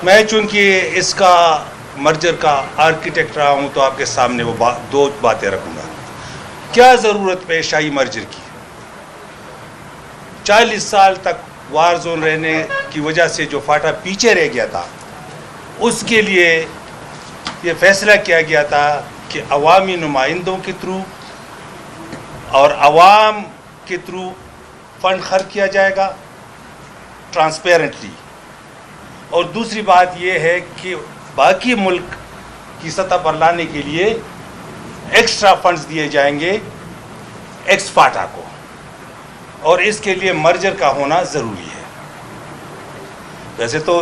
میں چونکہ اس کا مرجر کا آرکیٹیکٹ رہا ہوں تو آپ کے سامنے وہ دو باتیں رکھوں گا. کیا ضرورت پیش آئی مرجر کی؟ 40 سال تک وار زون رہنے کی وجہ سے جو فاٹا پیچھے رہ گیا تھا، اس کے لیے یہ فیصلہ کیا گیا تھا کہ عوامی نمائندوں کے تھرو اور عوام کے تھرو فنڈ خرچ کیا جائے گا ٹرانسپیرنٹلی. اور دوسری بات یہ ہے کہ باقی ملک کی سطح پر لانے کے لیے ایکسٹرا فنڈز دیے جائیں گے ایکس فاٹا کو، اور اس کے لیے مرجر کا ہونا ضروری ہے. ویسے تو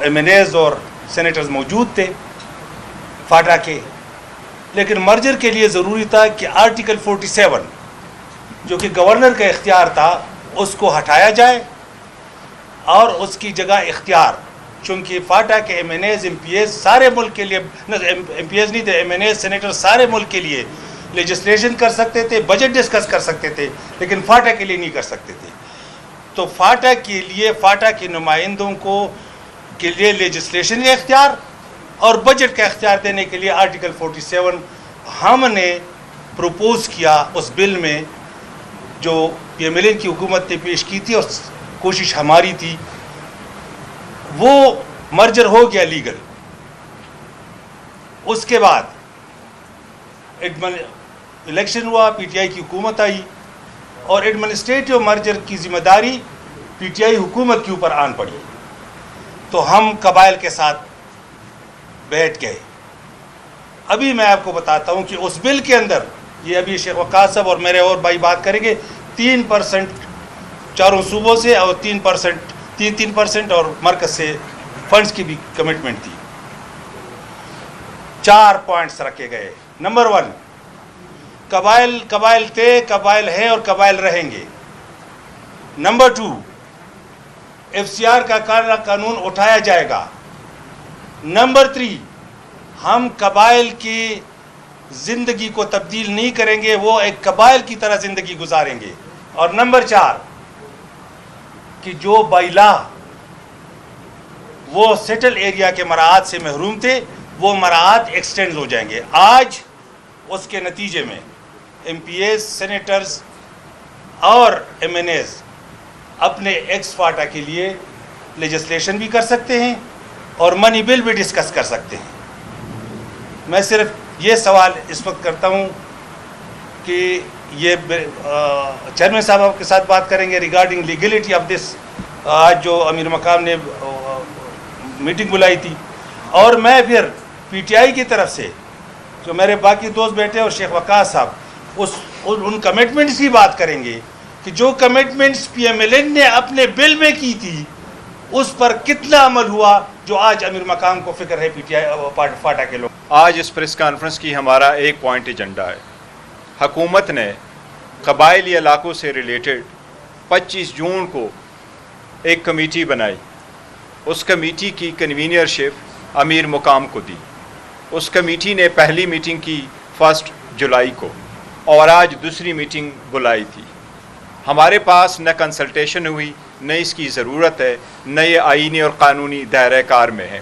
ایم این ایز اور سینیٹرز موجود تھے فاٹا کے، لیکن مرجر کے لیے ضروری تھا کہ آرٹیکل 47 جو کہ گورنر کا اختیار تھا اس کو ہٹایا جائے اور اس کی جگہ اختیار، چونکہ فاٹا کے MNAs MPAs سارے ملک کے لیے، ایم پی ایز نہیں تھے، ایم این ایز سینیٹر سارے ملک کے لیے لیجسلیشن کر سکتے تھے، بجٹ ڈسکس کر سکتے تھے، لیکن فاٹا کے لیے نہیں کر سکتے تھے. تو فاٹا کے لیے فاٹا کے نمائندوں کو کے لیے لیجسلیشن کا اختیار اور بجٹ کا اختیار دینے کے لیے آرٹیکل 47 ہم نے پروپوز کیا اس بل میں جو پی ایم ایل این کی حکومت نے پیش کی تھی، اور کوشش ہماری تھی. وہ مرجر ہو گیا لیگل. اس کے بعد الیکشن ہوا، پی ٹی آئی کی حکومت آئی، اور ایڈمنسٹریٹو مرجر کی ذمہ داری پی ٹی آئی حکومت کے اوپر آن پڑی. تو ہم قبائل کے ساتھ بیٹھ گئے. ابھی میں آپ کو بتاتا ہوں کہ اس بل کے اندر، یہ ابھی شیخ وقاص صاحب اور میرے اور بھائی بات کریں گے، 3% چاروں صوبوں سے اور 3% اور مرکز سے فنڈز کی بھی کمٹمنٹ تھی. 4 پوائنٹس رکھے گئے. نمبر 1، قبائل تھے، قبائل ہیں اور قبائل رہیں گے. نمبر 2، ایف سی آر کا قانون اٹھایا جائے گا. نمبر 3، ہم قبائل کی زندگی کو تبدیل نہیں کریں گے، وہ ایک قبائل کی طرح زندگی گزاریں گے. اور نمبر 4، کہ جو بائی-لا وہ سیٹل ایریا کے مراعات سے محروم تھے، وہ مراعات ایکسٹینڈ ہو جائیں گے. آج اس کے نتیجے میں ایم پی ایز، سینیٹرز اور ایم این ایز اپنے ایکس فاٹا کے لیے لیجسلیشن بھی کر سکتے ہیں اور منی بل بھی ڈسکس کر سکتے ہیں. میں صرف یہ سوال اس وقت کرتا ہوں کہ یہ چیئرمین صاحب آپ کے ساتھ بات کریں گے ریگارڈنگ لیگلٹی آف دس. آج جو امیر مقام نے میٹنگ بلائی تھی، اور میں پھر پی ٹی آئی کی طرف سے جو میرے باقی دوست بیٹھے اور شیخ وقاص صاحب ان کمٹمنٹس کی بات کریں گے کہ جو commitments P M L N نے اپنے بل میں کی تھی اس پر کتنا عمل ہوا، جو آج امیر مقام کو فکر ہے پی ٹی آئی فاٹا کے لوگ. آج اس پریس کانفرنس کی ہمارا ایک پوائنٹ ایجنڈا ہے. حکومت نے قبائلی علاقوں سے ریلیٹڈ 25 جون کو ایک کمیٹی بنائی. اس کمیٹی کی کنوینرشپ امیر مقام کو دی. اس کمیٹی نے پہلی میٹنگ کی 1 جولائی کو اور آج دوسری میٹنگ بلائی تھی. ہمارے پاس نہ کنسلٹیشن ہوئی، نہ اس کی ضرورت ہے، نہ یہ آئینی اور قانونی دائرہ کار میں ہے.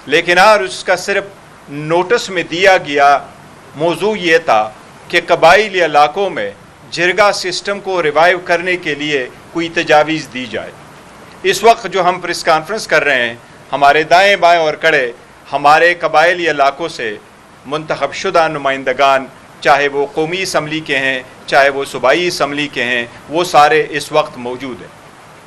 لیکن آج اس کا صرف نوٹس میں دیا گیا موضوع یہ تھا کہ قبائلی علاقوں میں جرگہ سسٹم کو ریوائیو کرنے کے لیے کوئی تجاویز دی جائے. اس وقت جو ہم پریس کانفرنس کر رہے ہیں، ہمارے دائیں بائیں اور کڑے ہمارے قبائلی علاقوں سے منتخب شدہ نمائندگان، چاہے وہ قومی اسمبلی کے ہیں، چاہے وہ صوبائی اسمبلی کے ہیں، وہ سارے اس وقت موجود ہیں.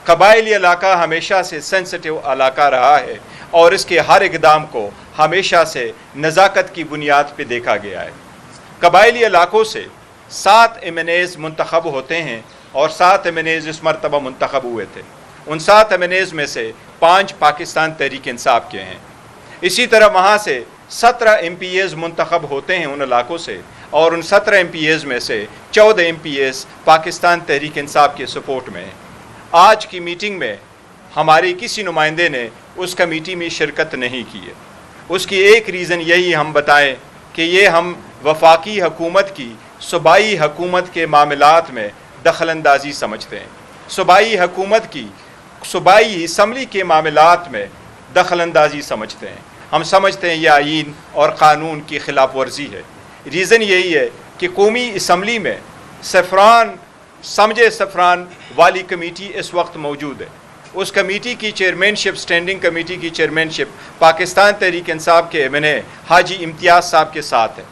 قبائلی علاقہ ہمیشہ سے سینسٹیو علاقہ رہا ہے اور اس کے ہر اقدام کو ہمیشہ سے نزاکت کی بنیاد پہ دیکھا گیا ہے. قبائلی علاقوں سے 7 ایم این ایز منتخب ہوتے ہیں اور 7 ایم این ایز اس مرتبہ منتخب ہوئے تھے. ان 7 ایم این ایز میں سے 5 پاکستان تحریک انصاف کے ہیں. اسی طرح وہاں سے 17 ایم پی ایز منتخب ہوتے ہیں ان علاقوں سے، اور ان 17 ایم پی ایز میں سے 14 M P as Pakistan Tehreek Insaf کے سپورٹ میں ہیں. آج کی میٹنگ میں ہمارے کسی نمائندے نے اس کمیٹی میں شرکت نہیں کی ہے. اس کی ایک ریزن یہی ہم بتائیں کہ یہ ہم وفاقی حکومت کی صوبائی حکومت کے معاملات میں دخل اندازی سمجھتے ہیں. صوبائی حکومت کی صوبائی اسمبلی کے معاملات میں دخل اندازی سمجھتے ہیں. ہم سمجھتے ہیں یہ آئین اور قانون کی خلاف ورزی ہے. ریزن یہی ہے کہ قومی اسمبلی میں سفران والی کمیٹی اس وقت موجود ہے. اس کمیٹی کی چیئرمین شپ، اسٹینڈنگ کمیٹی کی چیئرمین شپ پاکستان تحریک انصاف کے MNA حاجی امتیاز صاحب کے ساتھ ہے.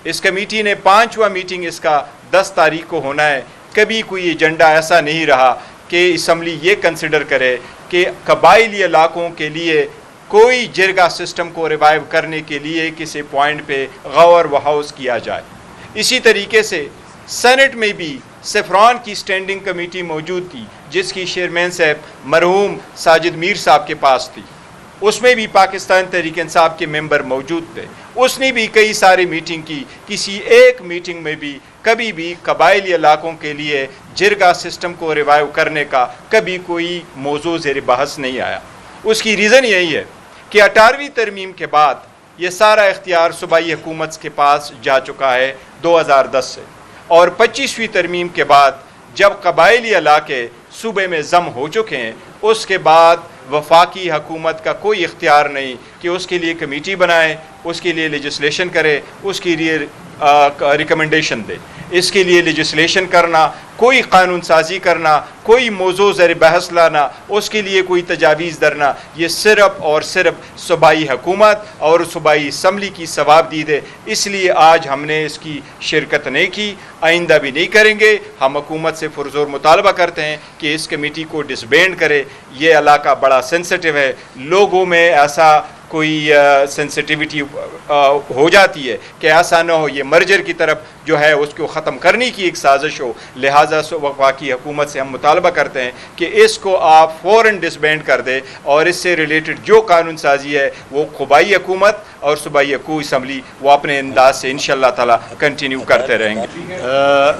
اس کمیٹی نے 5واں میٹنگ اس کا 10 تاریخ کو ہونا ہے. کبھی کوئی ایجنڈا ایسا نہیں رہا کہ اسمبلی یہ کنسیڈر کرے کہ قبائلی علاقوں کے لیے کوئی جرگہ سسٹم کو ریوائیو کرنے کے لیے کسی پوائنٹ پہ غور و ہاؤس کیا جائے. اسی طریقے سے سینٹ میں بھی سفران کی اسٹینڈنگ کمیٹی موجود تھی جس کی چیئرمین صاحب مرحوم ساجد میر صاحب کے پاس تھی. اس میں بھی پاکستان تحریک انصاف کے ممبر موجود تھے. اس نے بھی کئی ساری میٹنگ کی. کسی ایک میٹنگ میں بھی کبھی بھی قبائلی علاقوں کے لیے جرگہ سسٹم کو ریوائیو کرنے کا کبھی کوئی موضوع زیر بحث نہیں آیا. اس کی ریزن یہی ہے کہ 18ویں ترمیم کے بعد یہ سارا اختیار صوبائی حکومت کے پاس جا چکا ہے 2010 سے، اور 25ویں ترمیم کے بعد جب قبائلی علاقے صوبے میں ضم ہو چکے ہیں اس کے بعد وفاقی حکومت کا کوئی اختیار نہیں کہ اس کے لیے کمیٹی بنائے، اس کے لیے لیجسلیشن کرے، اس کے لیے ریکمنڈیشن دے. اس کے لیے لیجسلیشن کرنا، کوئی قانون سازی کرنا، کوئی موضوع زیر بحث لانا، اس کے لیے کوئی تجاویز درنا، یہ صرف اور صرف صوبائی حکومت اور صوبائی اسمبلی کی ثوابدید ہے. اس لیے آج ہم نے اس کی شرکت نہیں کی، آئندہ بھی نہیں کریں گے. ہم حکومت سے پرزور مطالبہ کرتے ہیں کہ اس کمیٹی کو ڈسبینڈ کرے. یہ علاقہ بڑا سینسٹیو ہے، لوگوں میں ایسا کوئی سینسٹیوٹی ہو جاتی ہے کہ ایسا نہ ہو یہ مرجر کی طرف جو ہے اس کو ختم کرنے کی ایک سازش ہو. لہٰذا وفاقی حکومت سے ہم مطالبہ کرتے ہیں کہ اس کو آپ فوراً ڈسبینڈ کر دیں اور اس سے ریلیٹڈ جو قانون سازی ہے وہ صوبائی حکومت اور صوبائی اسمبلی وہ اپنے انداز سے انشاءاللہ تعالی کنٹینیو کرتے رہیں گے.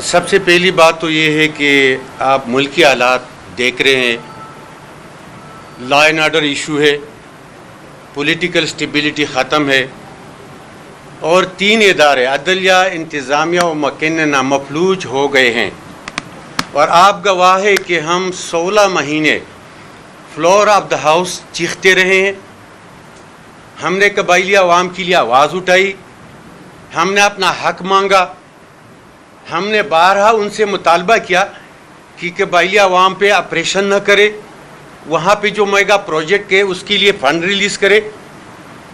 سب سے پہلی بات تو یہ ہے کہ آپ ملکی حالات دیکھ رہے ہیں، لا اینڈ آرڈر ایشو ہے، پولیٹیکل سٹیبلٹی ختم ہے، اور 3 ادارے عدلیہ، انتظامیہ و مکننہ مفلوج ہو گئے ہیں. اور آپ گواہ ہے کہ ہم 16 مہینے فلور آف دا ہاؤس چیختے رہے ہیں. ہم نے قبائلی عوام کے لیے آواز اٹھائی، ہم نے اپنا حق مانگا، ہم نے بارہا ان سے مطالبہ کیا کہ قبائلی عوام پہ آپریشن نہ کرے، وہاں پہ جو میگا پروجیکٹ ہے اس کے لیے فنڈ ریلیز کرے.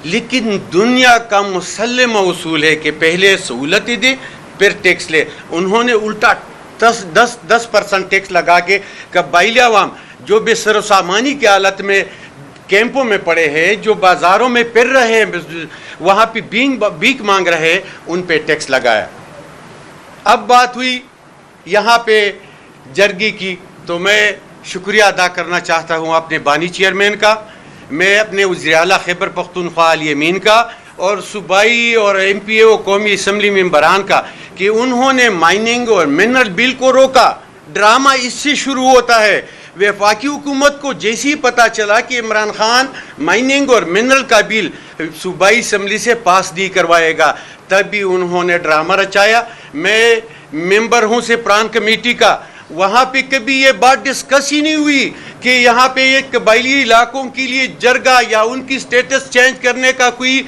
لیکن دنیا کا مسلم اصول ہے کہ پہلے سہولتیں دے پھر ٹیکس لے. انہوں نے الٹا 10% ٹیکس لگا کے قبائلی عوام جو بے سر و سامانی کی حالت میں کیمپوں میں پڑے ہیں، جو بازاروں میں پھر رہے ہیں، وہاں پہ بھیک مانگ رہے ہیں، ان پہ ٹیکس لگایا. اب بات ہوئی یہاں پہ جرگی کی، تو میں شکریہ ادا کرنا چاہتا ہوں اپنے بانی چیئرمین کا، میں اپنے وزیر اعلیٰ خیبر پختونخوا علی امین کا، اور صوبائی اور MPA و قومی اسمبلی ممبران کا کہ انہوں نے مائننگ اور منرل بل کو روکا. ڈرامہ اس سے شروع ہوتا ہے. وفاقی حکومت کو جیسے ہی پتہ چلا کہ عمران خان مائننگ اور منرل کا بل صوبائی اسمبلی سے پاس نہیں کروائے گا، تب بھی انہوں نے ڈرامہ رچایا. میں ممبر ہوں سے پران کمیٹی کا، وہاں پہ کبھی یہ بات ڈسکس ہی نہیں ہوئی کہ یہاں پہ یہ قبائلی علاقوں کے لیے جرگہ یا ان کی سٹیٹس چینج کرنے کا کوئی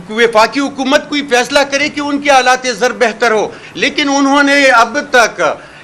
وفاقی حکومت کوئی فیصلہ کرے کہ ان کے حالات زر بہتر ہو. لیکن انہوں نے اب تک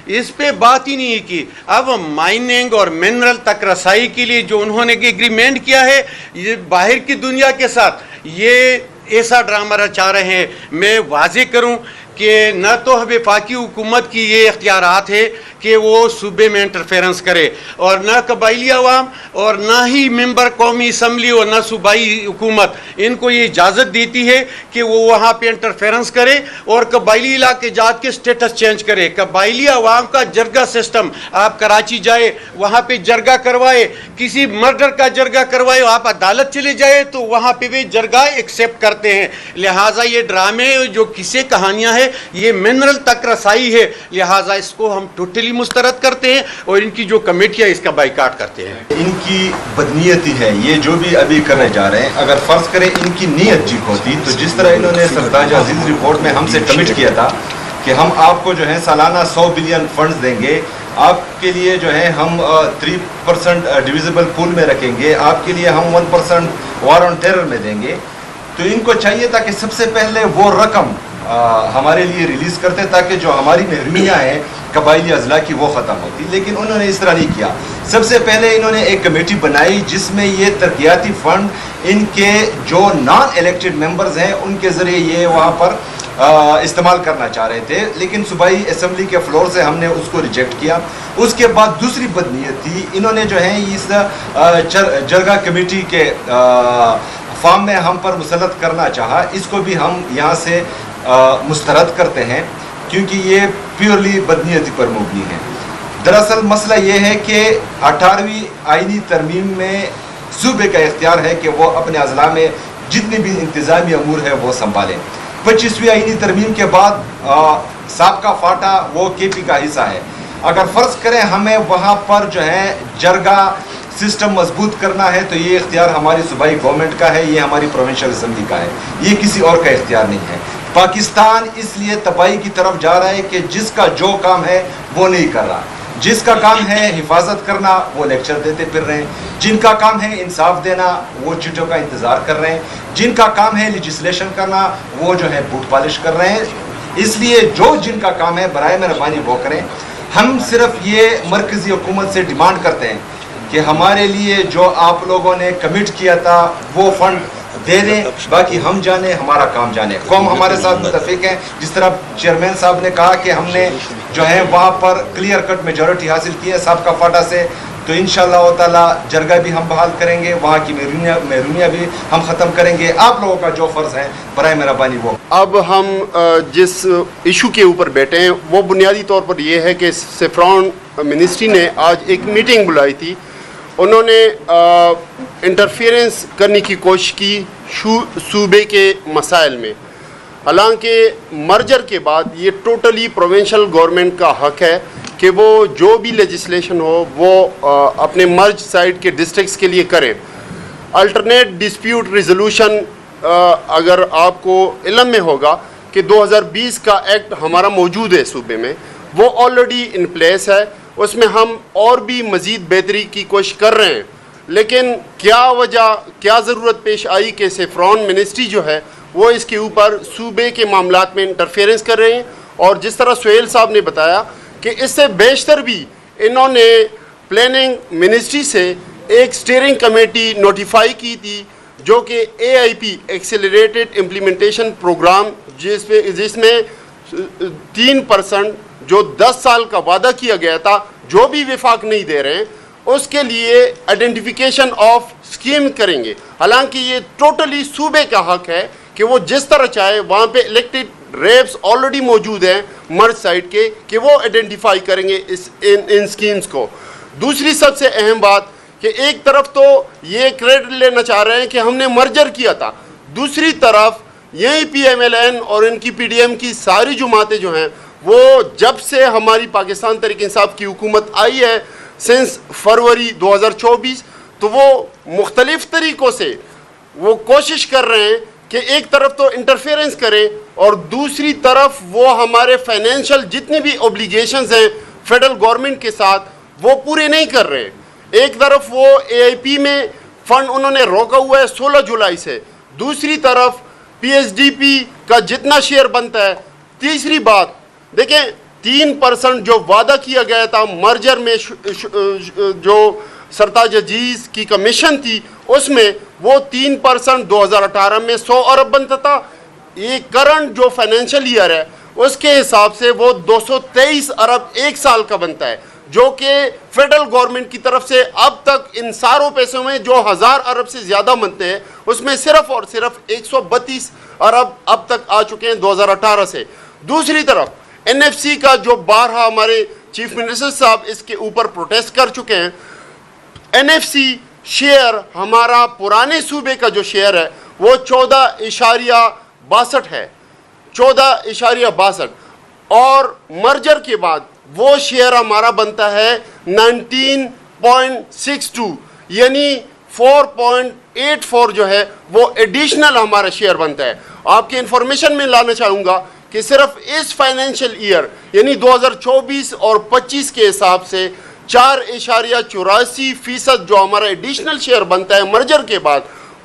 اس پہ بات ہی نہیں کی. اب مائننگ اور منرل تک رسائی کے لیے جو انہوں نے ایگریمنٹ کیا ہے یہ باہر کی دنیا کے ساتھ یہ ایسا ڈرامہ رچا رہے ہیں. میں واضح کروں کہ نہ تو وفاقی حکومت کی یہ اختیارات ہے کہ وہ صوبے میں انٹرفیرنس کرے، اور نہ قبائلی عوام اور نہ ہی ممبر قومی اسمبلی اور نہ صوبائی حکومت ان کو یہ اجازت دیتی ہے کہ وہ وہاں پہ انٹرفیرنس کرے اور قبائلی علاقے جات کے سٹیٹس چینج کرے. قبائلی عوام کا جرگہ سسٹم، آپ کراچی جائے وہاں پہ جرگہ کروائے، کسی مرڈر کا جرگہ کروائے، آپ عدالت چلے جائے تو وہاں پہ بھی جرگہ ایکسیپٹ کرتے ہیں. لہٰذا یہ ڈرامے جو قصے کہانیاں ہیں یہ منرل تک رسائی ہے. لہٰذا اس کو ہم ٹوٹلی مسترد کرتے ہیں اور ان کی جو کمیٹیاں اس کا بائیکاٹ کرتے ہیں. ان کی بدنیتی ہے یہ جو بھی ابھی کرنے جا رہے ہیں. اگر فرض کریں ان کی نیت ٹھیک ہوتی تو جس طرح انہوں نے سرتاج عزیز رپورٹ میں ہم سے کمٹ کیا تھا کہ ہم آپ کو جو ہے سالانہ 100 بلین فنڈز دیں گے آپ کے لیے جو ہے ہم 3% ڈویزبل پول میں رکھیں گے, آپ کے لیے ہم 1% وار آن ٹیرر میں دیں گے. تو ان کو چاہیے تھا کہ سب سے پہلے وہ رقم ہمارے لیے ریلیز کرتے تاکہ جو ہماری محرومیاں ہیں قبائلی اضلاع کی وہ ختم ہوتی, لیکن انہوں نے اس طرح نہیں کیا. سب سے پہلے انہوں نے ایک کمیٹی بنائی جس میں یہ ترقیاتی فنڈ ان کے جو نان الیکٹڈ ممبرز ہیں ان کے ذریعے یہ وہاں پر استعمال کرنا چاہ رہے تھے, لیکن صوبائی اسمبلی کے فلور سے ہم نے اس کو ریجیکٹ کیا. اس کے بعد دوسری بدنیت تھی, انہوں نے جو ہے اس جرگہ کمیٹی کے فارم میں ہم پر مسلط کرنا چاہا. اس کو بھی ہم یہاں سے مسترد کرتے ہیں کیونکہ یہ پیورلی بدنیتی پر مبنی ہے. دراصل مسئلہ یہ ہے کہ 18ویں آئینی ترمیم میں صوبے کا اختیار ہے کہ وہ اپنے اضلاع میں جتنی بھی انتظامی امور ہے وہ سنبھالیں. 25ویں آئینی ترمیم کے بعد سابقہ فاٹا وہ کے پی کا حصہ ہے. اگر فرض کریں ہمیں وہاں پر جو ہے جرگہ سسٹم مضبوط کرنا ہے تو یہ اختیار ہماری صوبائی گورنمنٹ کا ہے, یہ ہماری پروونشل اسمبلی کا ہے, یہ کسی اور کا اختیار نہیں ہے. پاکستان اس لیے تباہی کی طرف جا رہا ہے کہ جس کا جو کام ہے وہ نہیں کر رہا. جس کا کام ہے حفاظت کرنا وہ لیکچر دیتے پھر رہے ہیں, جن کا کام ہے انصاف دینا وہ چٹوں کا انتظار کر رہے ہیں, جن کا کام ہے لیجسلیشن کرنا وہ جو ہے بوٹ پالش کر رہے ہیں. اس لیے جو جن کا کام ہے برائے مہربانی وہ کریں. ہم صرف یہ مرکزی حکومت سے ڈیمانڈ کرتے ہیں کہ ہمارے لیے جو آپ لوگوں نے کمٹ کیا تھا وہ فنڈ دے دیں, باقی ہم جانے ہمارا کام جانے. قوم ہمارے ساتھ متفق ہے, جس طرح چیئرمین صاحب نے کہا کہ ہم نے جو ہے وہاں پر کلیئر کٹ میجورٹی حاصل کی ہے سابقہ فاٹا سے, تو انشاءاللہ تعالی جرگہ بھی ہم بحال کریں گے, وہاں کی محرومیاں بھی ہم ختم کریں گے. آپ لوگوں کا جو فرض ہے برائے مہربانی وہ. اب ہم جس ایشو کے اوپر بیٹھے ہیں وہ بنیادی طور پر یہ ہے کہ سیفران منسٹری نے آج ایک میٹنگ بلائی تھی. انہوں نے انٹرفیئرنس کرنے کی کوشش کی صوبے کے مسائل میں, حالانکہ مرجر کے بعد یہ ٹوٹلی پروونشل گورنمنٹ کا حق ہے کہ وہ جو بھی لیجسلیشن ہو وہ اپنے مرج سائٹ کے ڈسٹرکٹس کے لیے کریں. الٹرنیٹ ڈسپیوٹ ریزولوشن اگر آپ کو علم میں ہوگا کہ 2020 کا ایکٹ ہمارا موجود ہے صوبے میں, وہ آلریڈی ان پلیس ہے. اس میں ہم اور بھی مزید بہتری کی کوشش کر رہے ہیں, لیکن کیا وجہ کیا ضرورت پیش آئی کہ سیفران منسٹری جو ہے وہ اس کے اوپر صوبے کے معاملات میں انٹرفیئرنس کر رہے ہیں. اور جس طرح سہیل صاحب نے بتایا کہ اس سے بیشتر بھی انہوں نے پلاننگ منسٹری سے ایک سٹیئرنگ کمیٹی نوٹیفائی کی تھی جو کہ AIP ایکسیلریٹڈ امپلیمنٹیشن پروگرام جس میں 3% جو 10 سال کا وعدہ کیا گیا تھا جو بھی وفاق نہیں دے رہے ہیں اس کے لیے آئیڈینٹیفیکیشن آف اسکیم کریں گے. حالانکہ یہ ٹوٹلی صوبے کا حق ہے کہ وہ جس طرح چاہے, وہاں پہ الیکٹڈ ریپس آلریڈی موجود ہیں مرج سائٹ کے, کہ وہ آئیڈینٹیفائی کریں گے ان اسکیمز کو. دوسری سب سے اہم بات کہ ایک طرف تو یہ کریڈٹ لینا چاہ رہے ہیں کہ ہم نے مرجر کیا تھا, دوسری طرف یہی PMLN اور ان کی PDM کی ساری جماعتیں جو ہیں وہ جب سے ہماری پاکستان تحریک انصاف کی حکومت آئی ہے سنس فروری 2024, تو وہ مختلف طریقوں سے وہ کوشش کر رہے ہیں کہ ایک طرف تو انٹرفیئرنس کریں اور دوسری طرف وہ ہمارے فائنینشیل جتنے بھی اوبلیگیشنز ہیں فیڈرل گورنمنٹ کے ساتھ وہ پورے نہیں کر رہے ہیں. ایک طرف وہ AIP میں فنڈ انہوں نے روکا ہوا ہے 16 جولائی سے, دوسری طرف PSDP کا جتنا شیئر بنتا ہے. تیسری بات دیکھیں 3% جو وعدہ کیا گیا تھا مرجر میں, جو سرتاج عزیز کی کمیشن تھی اس میں وہ 3% 2018 میں 100 ارب بنتا تھا. یہ کرنٹ جو فائنینشیل ایئر ہے اس کے حساب سے وہ 223 ارب ایک سال کا بنتا ہے, جو کہ فیڈرل گورنمنٹ کی طرف سے اب تک ان ساروں پیسوں میں جو 1000 ارب سے زیادہ بنتے ہیں اس میں صرف اور صرف 132 ارب اب تک آ چکے ہیں 2018 سے. دوسری طرف NFC کا جو بارہا ہمارے چیف منسٹر صاحب اس کے اوپر پروٹیسٹ کر چکے ہیں, NFC شیئر ہمارا پرانے صوبے کا جو شیئر ہے وہ 14.62 ہے, 14.62, اور مرجر کے بعد وہ شیئر ہمارا بنتا ہے 19.62, یعنی 4.84 جو ہے وہ ایڈیشنل ہمارا شیئر بنتا ہے. آپ کے انفارمیشن میں لانا چاہوں گا کہ صرف اس فائنینشیل ایئر یعنی 2024 اور 25 کے حساب سے 4.84% جو ہمارا ایڈیشنل شیئر بنتا ہے مرجر کے بعد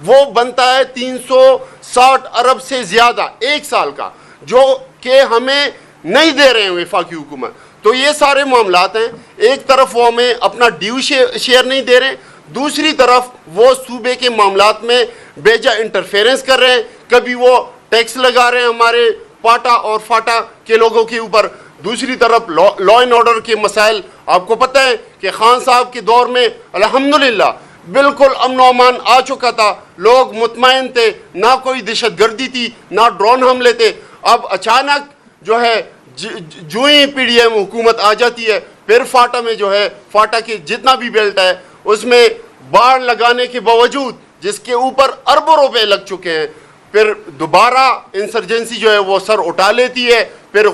وہ بنتا ہے 360 ارب سے زیادہ ایک سال کا، جو کہ ہمیں نہیں دے رہے ہیں وفاقی حکومت. تو یہ سارے معاملات ہیں. ایک طرف وہ ہمیں اپنا ڈیو شیئر نہیں دے رہے ہیں، دوسری طرف وہ صوبے کے معاملات میں بیجا انٹرفیرنس کر رہے ہیں. کبھی وہ ٹیکس لگا رہے ہیں ہمارے پاٹا اور فاٹا کے لوگوں کے اوپر، دوسری طرف لا اینڈ آرڈر کے مسائل. آپ کو پتہ ہے کہ خان صاحب کے دور میں الحمدللہ بالکل امن و امان آ چکا تھا، لوگ مطمئن تھے، نہ کوئی دہشت گردی تھی، نہ ڈرون حملے تھے. اب اچانک جو ہے جو ہی پی ڈی ایم حکومت آ جاتی ہے، پھر فاٹا میں جو ہے فاٹا کے جتنا بھی بیلٹ ہے اس میں باڑ لگانے کے باوجود جس کے اوپر اربوں روپے لگ چکے ہیں، پھر دوبارہ انسرجنسی جو ہے وہ سر اٹھا لیتی ہے، پھر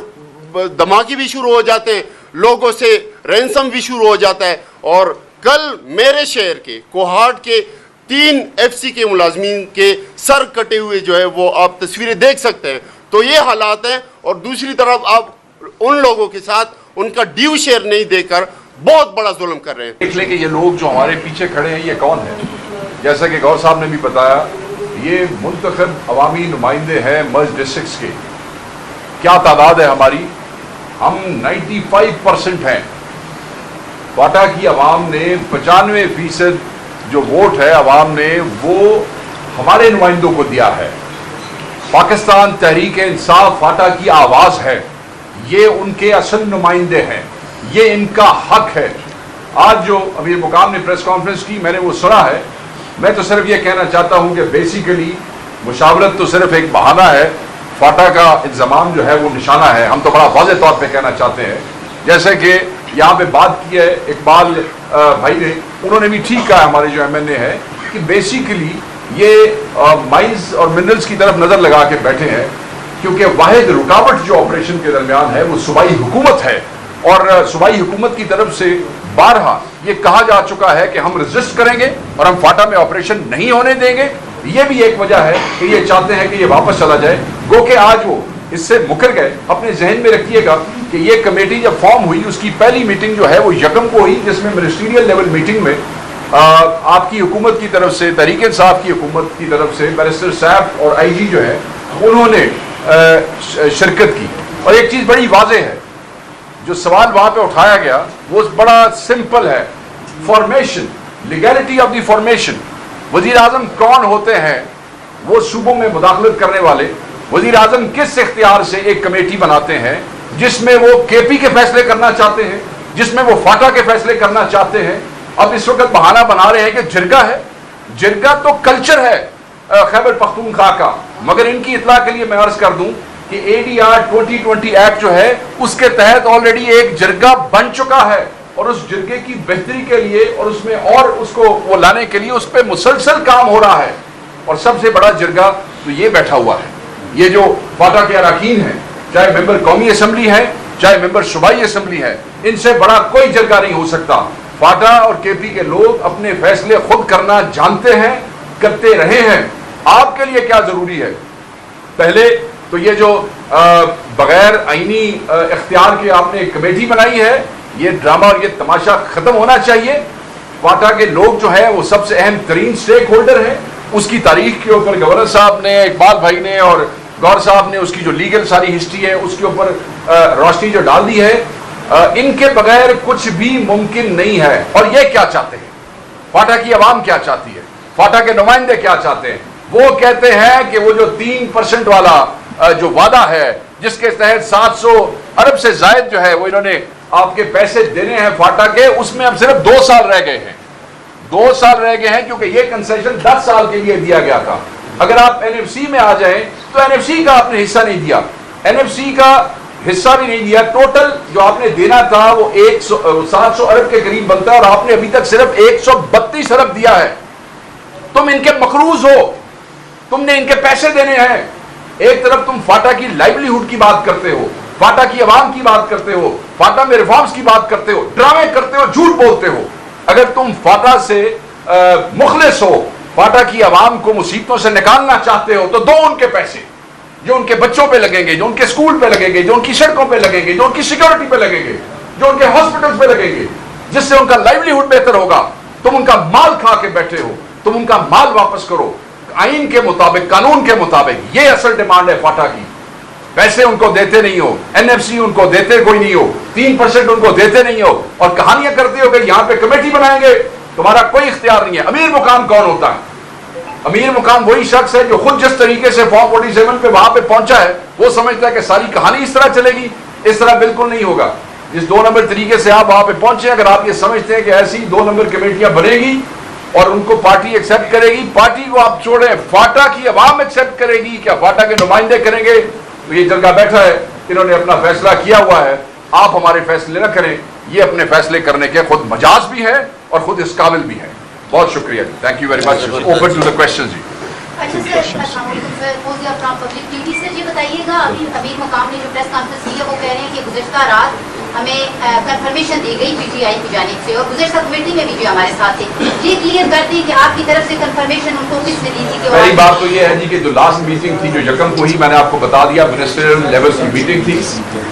دھماکے بھی شروع ہو جاتے ہیں، لوگوں سے رینسم بھی شروع ہو جاتا ہے. اور کل میرے شہر کے کوہاٹ کے 3 ایف سی کے ملازمین کے سر کٹے ہوئے جو ہے وہ آپ تصویریں دیکھ سکتے ہیں. تو یہ حالات ہیں. اور دوسری طرف آپ ان لوگوں کے ساتھ ان کا ڈیو شیئر نہیں دے کر بہت بڑا ظلم کر رہے ہیں. دیکھ لیں کہ یہ لوگ جو ہمارے پیچھے کھڑے ہیں یہ کون ہیں. جیسا کہ گور صاحب نے بھی بتایا، یہ منتخب عوامی نمائندے ہیں مرج ڈسٹرکٹس کے. کیا تعداد ہے ہماری؟ ہم 95% ہیں. فاٹا کی عوام نے 95% جو ووٹ ہے عوام نے وہ ہمارے نمائندوں کو دیا ہے. پاکستان تحریک انصاف فاٹا کی آواز ہے، یہ ان کے اصل نمائندے ہیں، یہ ان کا حق ہے. آج جو امیر مقام نے پریس کانفرنس کی میں نے وہ سنا ہے. میں تو صرف یہ کہنا چاہتا ہوں کہ بیسیکلی مشاورت تو صرف ایک بہانہ ہے، فاٹا کا انضمام جو ہے وہ نشانہ ہے. ہم تو بڑا واضح طور پہ کہنا چاہتے ہیں، جیسے کہ یہاں پہ بات کی ہے اقبال بھائی نے، انہوں نے بھی ٹھیک کہا ہمارے جو ایم این اے ہے کہ بیسیکلی یہ مائنز اور منرلز کی طرف نظر لگا کے بیٹھے ہیں، کیونکہ واحد رکاوٹ جو آپریشن کے درمیان ہے وہ صوبائی حکومت ہے. اور صوبائی حکومت کی طرف سے بارہا یہ کہا جا چکا ہے کہ ہم ریزسٹ کریں گے اور ہم فاٹا میں آپریشن نہیں ہونے دیں گے. یہ بھی ایک وجہ ہے کہ یہ چاہتے ہیں کہ یہ واپس چلا جائے. گو کہ آج وہ اس سے مکر گئے. اپنے ذہن میں رکھیے گا کہ یہ کمیٹی جب فارم ہوئی اس کی پہلی میٹنگ جو ہے وہ یکم کو ہوئی، جس میں منسٹریل لیول میٹنگ میں آپ کی حکومت کی طرف سے، تحریک انصاف کی حکومت کی طرف سے بیرسٹر صاحب اور آئی جی جو ہے انہوں نے شرکت کی. اور ایک چیز بڑی واضح ہے، جو سوال وہاں پہ اٹھایا گیا وہ بڑا سمپل ہے. Formation, legality of the formation. وزیر اعظم کون ہوتے ہیں وہ صوبوں میں مداخلت کرنے والے؟ وزیر اعظم کس اختیار سے ایک کمیٹی بناتے ہیں جس میں وہ کے پی کے فیصلے کرنا چاہتے ہیں، جس میں وہ فاٹا کے فیصلے کرنا چاہتے ہیں؟ اب اس وقت بہانہ بنا رہے ہیں کہ جرگہ ہے. جرگہ تو کلچر ہے خیبر پختونخوا کا. مگر ان کی اطلاع کے لیے میں عرض کر دوں کہ اے ڈی آر 2020 ایکٹ جو ہے اس کے تحت آلریڈی ایک جرگہ بن چکا ہے، اور اس جرگے کی بہتری کے لیے اور اس میں اور اس کو وہ لانے کے لیے اس پہ مسلسل کام ہو رہا ہے. اور سب سے بڑا جرگہ تو یہ بیٹھا ہوا ہے. یہ جو فاٹا کے اراکین ہیں، چاہے ممبر قومی اسمبلی ہے چاہے ممبر صوبائی اسمبلی ہے، ان سے بڑا کوئی جرگہ نہیں ہو سکتا. فاٹا اور کے پی کے لوگ اپنے فیصلے خود کرنا جانتے ہیں، کرتے رہے ہیں. آپ کے لیے کیا ضروری ہے؟ پہلے تو یہ جو بغیر آئینی اختیار کے آپ نے ایک کمیٹی بنائی ہے، یہ ڈرامہ اور یہ تماشا ختم ہونا چاہیے. فاٹا کے لوگ جو ہیں وہ سب سے اہم ترین سٹیک ہولڈر ہیں. اس کی تاریخ کے اوپر گورنر صاحب نے، اقبال بھائی نے اور گور صاحب نے اس کی جو لیگل ساری ہسٹری ہے اس کے اوپر روشنی جو ڈال دی ہے. ان کے بغیر کچھ بھی ممکن نہیں ہے. اور یہ کیا چاہتے ہیں؟ فاٹا کی عوام کیا چاہتی ہے؟ فاٹا کے نمائندے کیا چاہتے ہیں؟ وہ کہتے ہیں کہ وہ جو 3% والا جو وعدہ ہے جس کے تحت 700 ارب سے زائد جو ہے وہ انہوں نے آپ کے پیسے دینے ہیں فاٹا کے، اس میں اب صرف 2 سال رہ گئے ہیں. 2 سال رہ گئے ہیں کیونکہ یہ کنسیشن 10 سال کے لیے دیا گیا تھا. اگر آپ این ایف سی میں آ جائیں تو این ایف سی کا آپ نے حصہ نہیں دیا، این ایف سی کا حصہ بھی نہیں دیا. ٹوٹل جو آپ نے دینا تھا وہ 700 ارب کے قریب بنتا ہے، اور آپ نے ابھی تک صرف 132 ارب دیا ہے. تم ان کے مقروض ہو، تم نے ان کے پیسے دینے ہیں. ایک طرف تم فاٹا کی لائیولیہوڈ کی بات کرتے ہو، فاٹا کی عوام کی بات کرتے ہو، فاٹا میں ریفارمز کی بات کرتے ہو، ڈرامے کرتے ہو، جھوٹ بولتے ہو. اگر تم فاٹا سے مخلص ہو، فاٹا کی عوام کو مصیبتوں سے نکالنا چاہتے ہو تو دو ان کے پیسے. جو ان کے بچوں پہ لگیں گے, جو ان کے اسکول پہ لگیں گے, جو ان کی سڑکوں پہ لگیں گے, جو ان کی سیکورٹی پہ لگیں گے, جو ان کے ہاسپٹل پہ لگیں گے, جس سے ان کا لائیولیہڈ بہتر ہوگا. تم ان کا مال کھا کے بیٹھے ہو, تم ان کا مال واپس کرو آئین کے مطابق, قانون کے مطابق. یہ اصل ڈیمانڈ ہے فاٹا کی. پیسے ان کو دیتے نہیں ہو, این ایف سی ان کو دیتے کوئی نہیں ہو, 3% ان کو دیتے نہیں ہو, اور کہانیاں کرتے ہو کہ یہاں پہ کمیٹی بنائیں گے. تمہارا کوئی اختیار نہیں ہے. امیر مقام کون ہوتا ہے؟ امیر مقام وہی شخص ہے جو خود جس طریقے سے فارم 47 پہ وہاں پہ پہنچا ہے وہ سمجھتا ہے کہ ساری کہانی اس طرح چلے گی. اس طرح بالکل نہیں ہوگا. جس 2 نمبر طریقے سے آپ وہاں پہ پہنچے, اگر آپ یہ سمجھتے ہیں کہ ایسی 2 نمبر کمیٹیاں بنے گی اور ان کو پارٹی ایکسپٹ کرے گی, پارٹی کو آپ چھوڑیں, فاٹا کی عوام ایکسپٹ کرے گی, کیا فاٹا کے نمائندے کریں گے؟ تو یہ جرگہ بیٹھا ہے, انہوں نے اپنا فیصلہ کیا ہوا ہے. آپ ہمارے فیصلے نہ کریں. یہ اپنے فیصلے کرنے کے خود مجاز بھی ہے اور خود اس قابل بھی ہے. بہت شکریہ جی, thank you very much. Open to the question جی. اچھا سر, السلام علیکم sir. Fauzia from public TV وی. سر یہ بتائیے گا, ابھی امیر مقام نے جو پریس کانفرنس کی ہے وہ کہہ رہے ہیں کہ گزشتہ رات ہمیں کنفرمیشن دی گئی پی ٹی آئی کی جانب سے, اور گزشتہ کمیٹی میں بھی جو ہمارے ساتھ تھے. یہ کلیئر کر دیں کہ آپ کی طرف سے کنفرمیشن ان کو کس نے دی تھی؟ پہلی بات تو یہ ہے جی کہ جو لاسٹ میٹنگ تھی جو یکم کو ہی میں نے آپ کو بتا دیا, منسٹریل لیول کی میٹنگ تھی.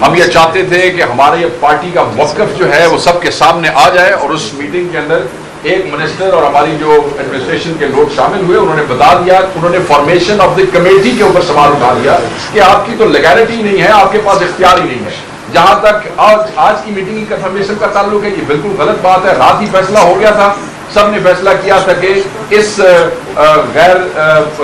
ہم یہ چاہتے تھے کہ ہمارے پارٹی کا موقف جو ہے وہ سب کے سامنے آ جائے, اور اس میٹنگ کے اندر ایک منسٹر اور ہماری جو ایڈمنسٹریشن کے لوگ شامل ہوئے, انہوں نے بتا دیا, انہوں نے فارمیشن آف دی کمیٹی کے اوپر سوال اٹھا دیا کہ آپ کی تو لیگلٹی نہیں ہے, آپ کے پاس اختیار ہی نہیں ہے. جہاں تک آج کی میٹنگ کی کنفرمیشن کا تعلق ہے, یہ بالکل غلط بات ہے. رات ہی فیصلہ ہو گیا تھا, سب نے فیصلہ کیا تھا کہ اس غیر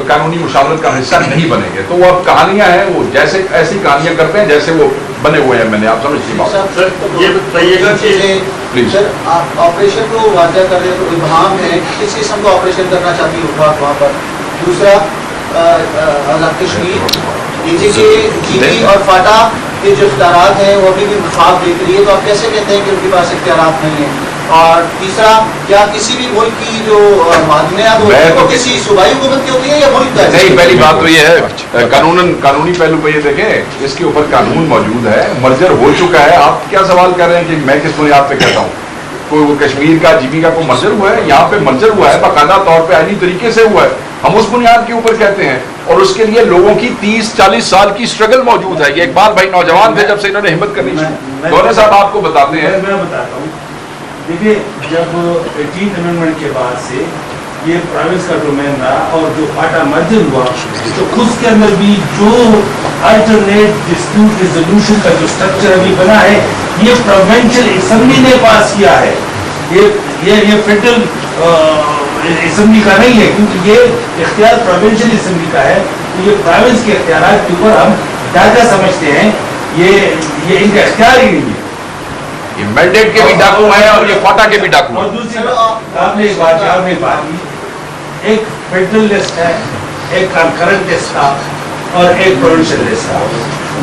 قانونی مشاورت کا حصہ نہیں بنیں گے. تو وہ اب کہانیاں ہیں, وہ جیسے ایسی کہانیاں کرتے ہیں جیسے وہ بنے ہوئے ہیں. میں نے آپ سمجھتی بات. یہ بتائیے گا کہ سر آپریشن کو واضح کر رہے ہیں تو ابہام ہے کس قسم کا آپریشن کرنا چاہتی حکومت وہاں پر. دوسرا آزاد کشمیر جی ٹی اور فاٹا کے جو اختیارات ہیں وہ ابھی بھی مفاد دیکھ رہی ہے, تو آپ کیسے کہتے ہیں کہ ان کے پاس اختیارات نہیں ہیں؟ اور تیسرا, کیا کسی بھی ملک کی جو معدنیات ہوتی ہیں وہ کسی صوبائی حکومت کی ہوتی ہے یا ملک کا؟ نہیں, پہلی بات تو یہ ہے قانونی پہلو پہ یہ دیکھیں, اس کے اوپر قانون موجود ہے, مرجر ہو چکا ہے. آپ کیا سوال کر رہے ہیں کہ میں کس بنیاد پہ کہتا ہوں؟ کوئی وہ کشمیر کا جی پی کا کوئی مرجر ہوا ہے؟ یہاں پہ مرجر ہوا ہے, باقاعدہ طور پہ آئینی طریقے سے ہوا ہے. ہم اس بنیاد کے اوپر کہتے ہیں, اور اس کے لیے لوگوں کی 30-40 سال کی اسٹرگل موجود ہے. یہ اقبال بھائی نوجوان تھے جب سے انہوں نے ہمت کرنی چاہیے. دونوں صاحب آپ کو بتاتے ہیں. میں بتاتا ہوں, دیکھیے جب 18th امینڈمنٹ کے بعد سے یہ پروونس کا ڈومین رہا اور جو فاٹا مرجر ہوا تو اس کے اندر بھی جو الٹرنیٹ ڈسپیوٹ ریزولوشن کا جو اسٹرکچر ابھی بنا ہے یہ پروونشل اسمبلی نے پاس کیا ہے. یہ فیڈرل اسمبلی کا نہیں ہے, کیونکہ یہ اختیار پروونشل اسمبلی کا ہے. تو یہ پروونس کے اختیارات کے اوپر ہم ڈاکہ سمجھتے ہیں, یہ ان کا اختیار ہی نہیں ہے. یہ مینڈیٹ کے بھی ڈاکو ہیں اور یہ فاٹا کے بھی ڈاکو ہیں. اور دوسری آپ نے ایک بات کی, ایک فیڈرل لسٹ ہے, ایک کنکرنٹ لسٹ تھا اور ایک پروونشل لسٹ تھا.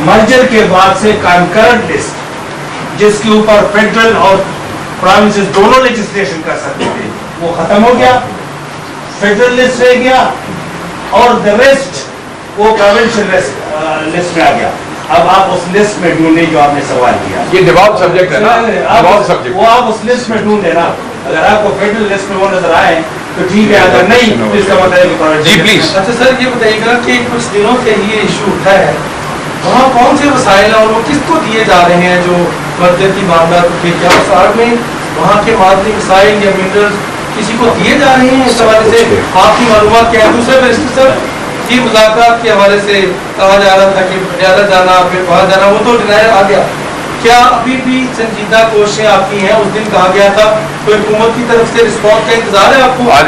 مرجر کے بعد سے کنکرنٹ لسٹ جس کے اوپر فیڈرل اور پروونسز دونوں لیجسلیشن کر سکتے تھے وہ ختم ہو گیا, فیڈرل لسٹ رہ گیا, اور دا ریسٹ وہ پروونشل لسٹ میں آ گیا. اب آپ اس لسٹ میں ڈھونڈیں جو آپ نے سوال کیا, یہ ڈیوالو سبجیکٹ ہے نا, ڈیوالو سبجیکٹ. وہ آپ اس لسٹ میں ڈھونڈیں نا, اگر آپ کو فیڈرل لسٹ میں وہ نظر آئے تو ٹھیک ہے, اگر نہیں تو اس کا مطلب ہے کہ جی پلیز. اچھا سر یہ بتائیے گا کہ کچھ دنوں سے یہ ایشو اٹھا ہے, وہاں کون سے وسائل ہیں اور وہ کس کو دیے جا رہے ہیں جو مرجر کی معاملات کے, کیا ساتھ میں وہاں کے معدنی وسائل یا منرلز کسی کو دیے جا رہے ہیں؟ اس حوالے سے آپ کی معلومات کیا ہے؟ دوسرے منسٹر سر جی مذاکرات کے حوالے سے کہا جا رہا تھا کہ پٹیالہ جانا پھر وہاں جانا, وہ تو ڈینائر آ گیا. کیا ابھی بھی سنجیدہ کوششیں آپ کی ہیں؟ اس دن کہا گیا تھا تو حکومت کی طرف سے رسپانس کا انتظار ہے آپ کو؟ آج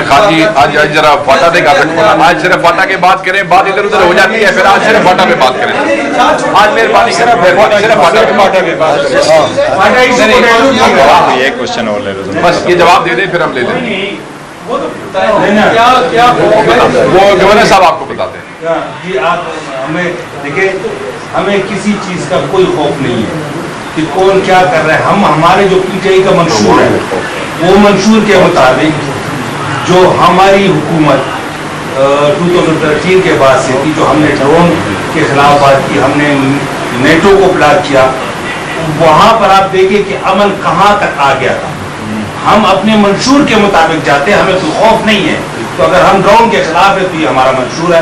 ذرا فاٹا دے گا, آج صرف فاٹا کی بات کریں, بات ادھر ادھر ہو جاتی ہے, پھر آج صرف فاٹا پہ بات کریں. آج مہربانی کریں صرف فاٹا پہ بات کریں. ایک کوشچن اور لے لو, بس یہ جواب دے دیں پھر ہم لے لیں. وہ گورنر صاحب آپ کو بتاتے ہیں. جی آپ ہمیں دیکھیں, ہمیں کسی چیز کا کوئی خوف نہیں ہے کہ کون کیا کر رہا ہے. ہم ہمارے جو پی ٹی آئی کا منشور ہے وہ منشور کے مطابق جو ہماری حکومت 2013 کے بعد سے تھی, جو ہم نے ڈرون کے خلاف بات کی, ہم نے نیٹو کو بلاک کیا, وہاں پر آپ دیکھیں کہ عمل کہاں تک آ گیا تھا. ہم اپنے منشور کے مطابق جاتے ہیں, ہمیں کوئی خوف نہیں ہے. تو اگر ہم ڈرون کے خلاف ہے تو یہ ہمارا منشور ہے,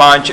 5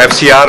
FCR